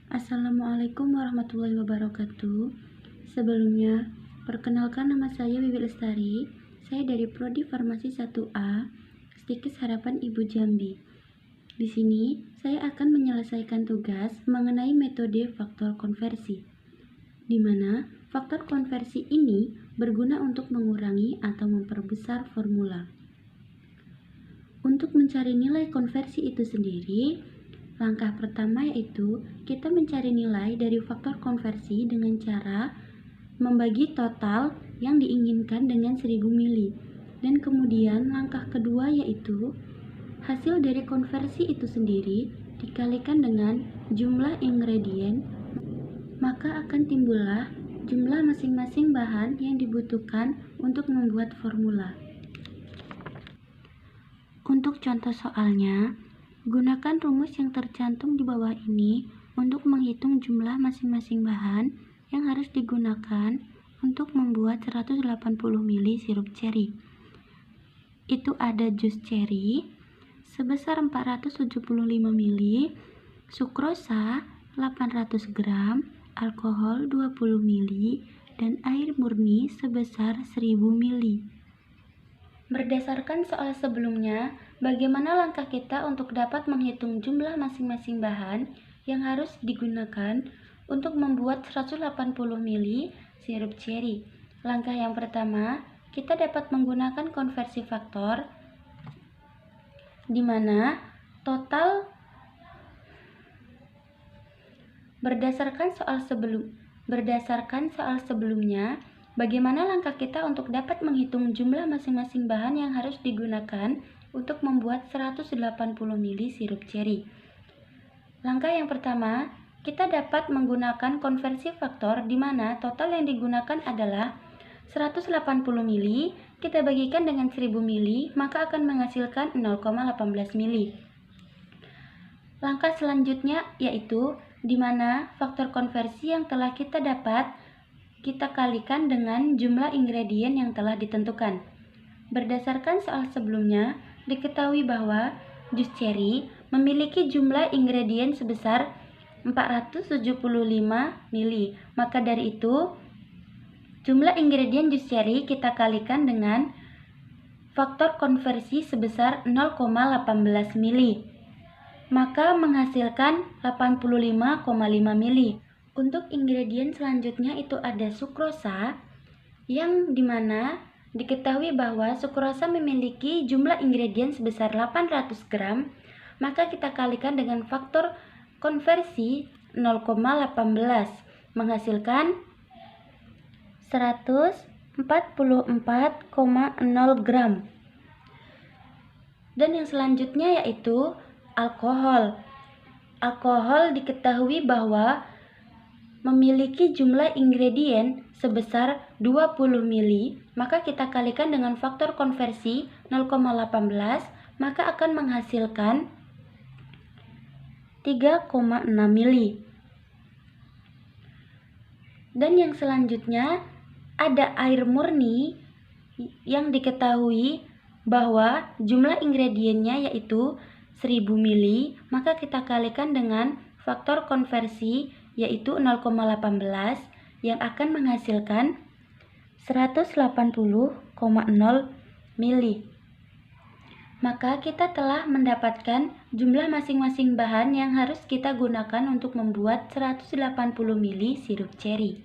Assalamualaikum warahmatullahi wabarakatuh. Sebelumnya, perkenalkan nama saya Wiwi Lestari. Saya dari Prodi Farmasi 1A, Stikes Harapan Ibu Jambi. Di sini, saya akan menyelesaikan tugas mengenai metode faktor konversi, di mana faktor konversi ini berguna untuk mengurangi atau memperbesar formula. Untuk mencari nilai konversi itu sendiri, langkah pertama yaitu kita mencari nilai dari faktor konversi dengan cara membagi total yang diinginkan dengan 1000 mili. Dan kemudian langkah kedua yaitu hasil dari konversi itu sendiri dikalikan dengan jumlah ingredient, maka akan timbullah jumlah masing-masing bahan yang dibutuhkan untuk membuat formula. Untuk contoh soalnya, gunakan rumus yang tercantum di bawah ini untuk menghitung jumlah masing-masing bahan yang harus digunakan untuk membuat 180 ml sirup ceri. Itu ada jus ceri sebesar 475 ml, sukrosa 800 gram, alkohol 20 ml, dan air murni sebesar 1000 ml. Berdasarkan soal sebelumnya, bagaimana langkah kita untuk dapat menghitung jumlah masing-masing bahan yang harus digunakan untuk membuat 180 ml sirup ceri? Langkah yang pertama, kita dapat menggunakan konversi faktor, di mana total berdasarkan soal sebelumnya, bagaimana langkah kita untuk dapat menghitung jumlah masing-masing bahan yang harus digunakan untuk membuat 180 ml sirup ceri? Langkah yang pertama, kita dapat menggunakan konversi faktor di mana total yang digunakan adalah 180 ml, kita bagikan dengan 1000 ml, maka akan menghasilkan 0,18 ml. Langkah selanjutnya yaitu di mana faktor konversi yang telah kita dapat kita kalikan dengan jumlah ingredient yang telah ditentukan. Berdasarkan soal sebelumnya, diketahui bahwa jus ceri memiliki jumlah ingredient sebesar 475 ml. Maka dari itu, jumlah ingredient jus ceri kita kalikan dengan faktor konversi sebesar 0,18 ml. Maka menghasilkan 85,5 ml. Untuk ingredient selanjutnya itu ada sukrosa, yang dimana diketahui bahwa sukrosa memiliki jumlah ingredient sebesar 800 gram, maka kita kalikan dengan faktor konversi 0,18, menghasilkan 144,0 gram. Dan yang selanjutnya yaitu alkohol. Alkohol diketahui bahwa memiliki jumlah ingredient sebesar 20 ml, maka kita kalikan dengan faktor konversi 0,18, maka akan menghasilkan 3,6 ml. Dan yang selanjutnya ada air murni yang diketahui bahwa jumlah ingredientnya yaitu 1000 ml, maka kita kalikan dengan faktor konversi yaitu 0,18 yang akan menghasilkan 180,0 ml. Maka kita telah mendapatkan jumlah masing-masing bahan yang harus kita gunakan untuk membuat 180 ml sirup ceri.